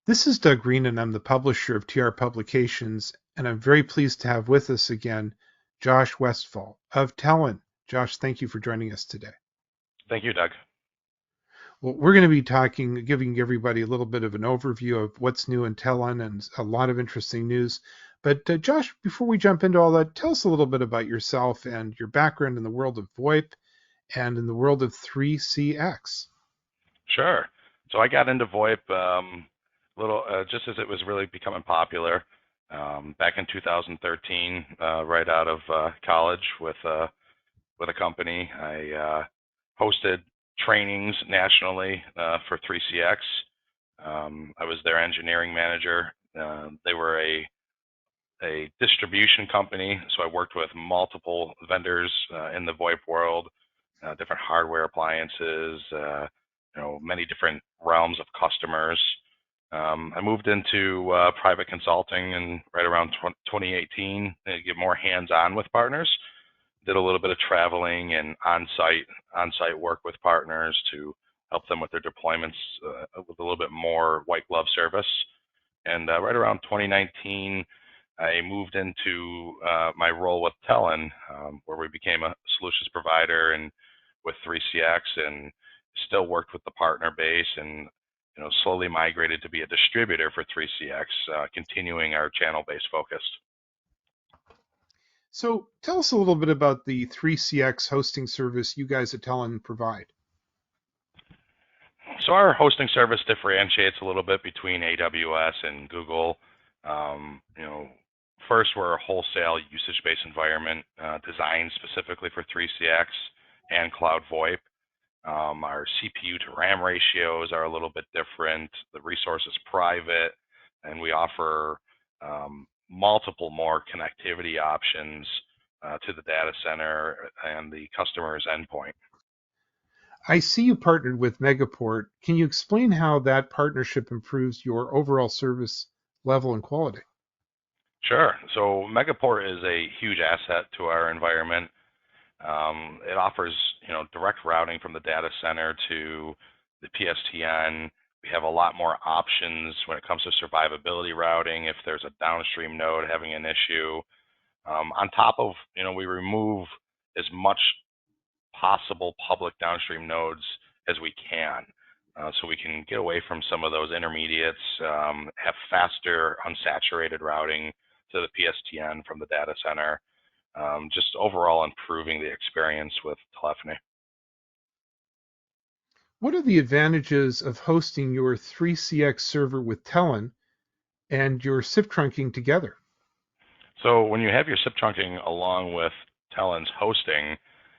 This is Doug Green, and I'm the publisher of TR Publications, and I'm very pleased to have with us again Josh Westfall of Telin. Josh, thank you for joining us today. Thank you, Doug. Well, we're going to be giving everybody a little bit of an overview of what's new in Telin and a lot of interesting news. But Josh, before we jump into all that, tell us a little bit about yourself and your background in the world of VoIP and in the world of 3CX. Sure. So I got into VoIP little just as it was really becoming popular back in 2013, right out of college with a company. I hosted trainings nationally for 3CX. I was their engineering manager. They were a distribution company, so I worked with multiple vendors in the VoIP world, different hardware appliances, many different realms of customers. I moved into private consulting and right around 2018 to get more hands-on with partners. Did a little bit of traveling and on-site work with partners to help them with their deployments with a little bit more white glove service. And right around 2019, I moved into my role with Telin, where we became a solutions provider and with 3CX, and still worked with the partner base, and slowly migrated to be a distributor for 3CX, continuing our channel-based focus. So tell us a little bit about the 3CX hosting service you guys at Telin provide. So our hosting service differentiates a little bit between AWS and Google. Um, you know, First, we're a wholesale usage-based environment designed specifically for 3CX and cloud VoIP. Our CPU to RAM ratios are a little bit different. The resource is private, and we offer multiple more connectivity options to the data center and the customer's endpoint. I see you partnered with Megaport. Can you explain how that partnership improves your overall service level and quality? Sure. So Megaport is a huge asset to our environment. It offers, direct routing from the data center to the PSTN. We have a lot more options when it comes to survivability routing if there's a downstream node having an issue. On top of, we remove as much possible public downstream nodes as we can. So we can get away from some of those intermediates, have faster unsaturated routing to the PSTN from the data center, just overall improving the experience with telephony. What are the advantages of hosting your 3CX server with Telin and your SIP trunking together? So when you have your SIP trunking along with Telin's hosting,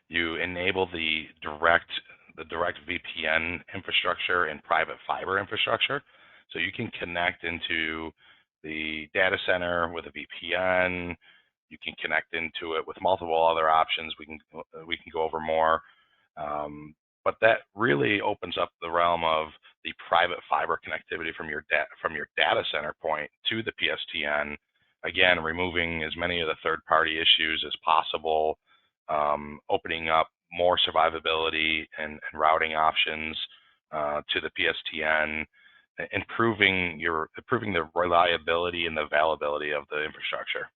you enable the direct VPN infrastructure and private fiber infrastructure. So you can connect into the data center with a VPN. You can connect into it with multiple other options. We can go over more, but that really opens up the realm of the private fiber connectivity from your data center point to the PSTN. Again, removing as many of the third-party issues as possible, opening up more survivability and routing options to the PSTN, improving the reliability and the availability of the infrastructure.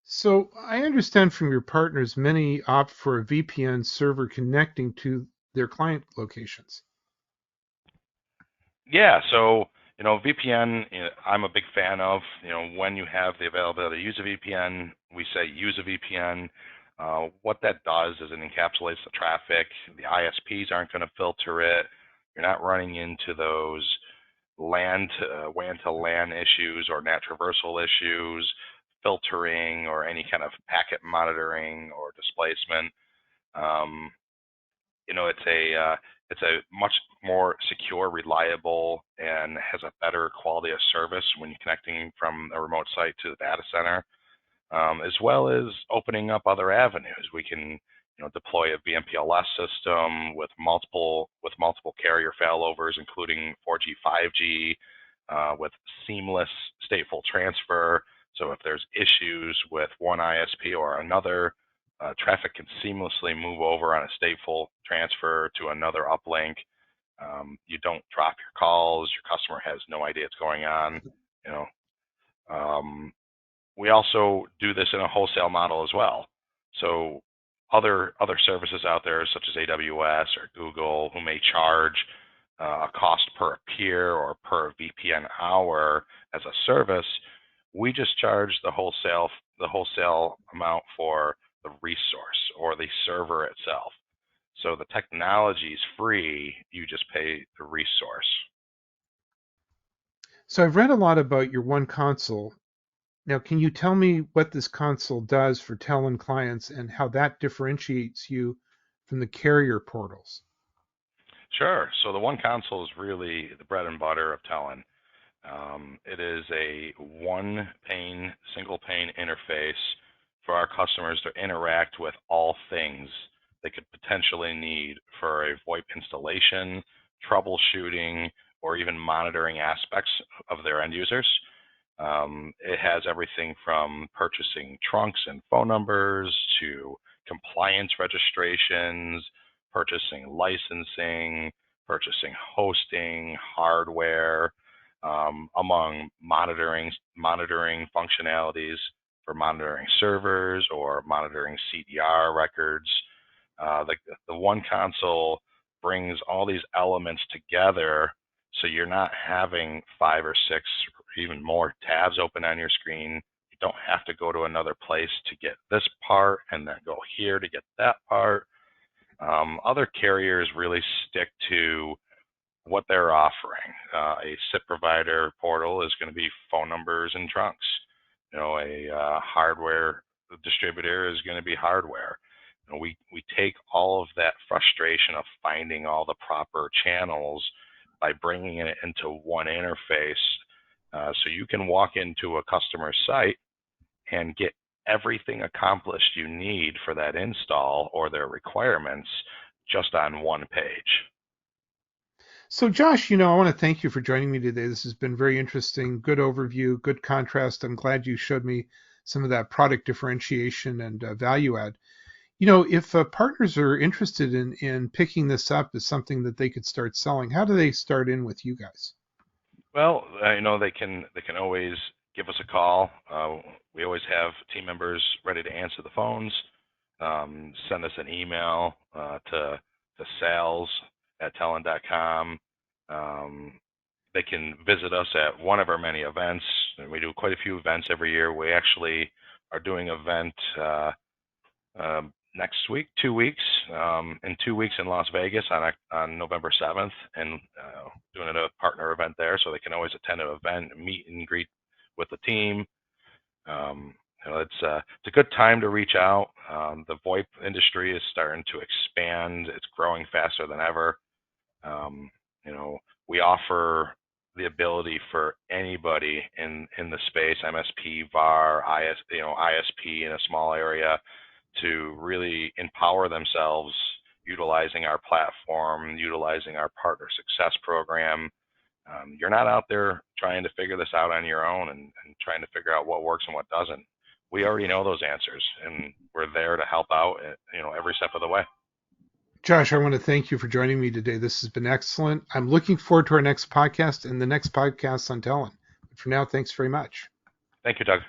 So I understand from your partners, many opt for a VPN server connecting to their client locations. Yeah, so VPN, I'm a big fan of. When you have the availability to use a VPN, we say use a VPN. What that does is it encapsulates the traffic. The ISPs aren't going to filter it. You're not running into those WAN to LAN issues or NAT traversal issues, filtering or any kind of packet monitoring or displacement. Um, it's a much more secure, reliable, and has a better quality of service when you're connecting from a remote site to the data center, as well as opening up other avenues. We can, deploy a VMPLS system with multiple carrier failovers, including 4G, 5G, with seamless stateful transfer. So if there's issues with one ISP or another, traffic can seamlessly move over on a stateful transfer to another uplink. You don't drop your calls. Your customer has no idea what's going on. You know, um, we also do this in a wholesale model as well. So other services out there, such as AWS or Google, who may charge a cost per peer or per VPN hour as a service, we just charge the wholesale amount for the resource or the server itself. So the technology is free. You just pay the resource. So I've read a lot about your One.Console. Now, can you tell me what this console does for Telin clients and how that differentiates you from the carrier portals? Sure. So the One.Console is really the bread and butter of Telin. It is a single pane interface for our customers to interact with all things they could potentially need for a VoIP installation, troubleshooting, or even monitoring aspects of their end users. It has everything from purchasing trunks and phone numbers to compliance registrations, purchasing licensing, purchasing hosting, hardware, among monitoring functionalities for monitoring servers or monitoring CDR records. The One.Console brings all these elements together, so you're not having 5 or 6 or even more tabs open on your screen. You don't have to go to another place to get this part and then go here to get that part. Other carriers really stick to what they're offering. A SIP provider portal is going to be phone numbers and trunks. A hardware distributor is going to be hardware. We take all of that frustration of finding all the proper channels by bringing it into one interface, so you can walk into a customer site and get everything accomplished you need for that install or their requirements just on one page. So, Josh, I want to thank you for joining me today. This has been very interesting, good overview, good contrast. I'm glad you showed me some of that product differentiation and value add. If partners are interested in picking this up as something that they could start selling, how do they start in with you guys? Well, they can always give us a call. We always have team members ready to answer the phones. Send us an email to sales@telin.com. Um, they can visit us at one of our many events. And we do quite a few events every year. We actually are doing an event next week, 2 weeks, in 2 weeks in Las Vegas on November 7th, and doing a partner event there, so they can always attend an event, meet and greet with the team. It's a good time to reach out. The VoIP industry is starting to expand. It's growing faster than ever. Um, you know, we offer the ability for anybody in the space, MSP, VAR, ISP in a small area, to really empower themselves utilizing our platform, utilizing our partner success program. You're not out there trying to figure this out on your own and trying to figure out what works and what doesn't. We already know those answers, and we're there to help out, every step of the way. Josh, I want to thank you for joining me today. This has been excellent. I'm looking forward to our next podcast and the next podcast on Telin. But for now, thanks very much. Thank you, Doug.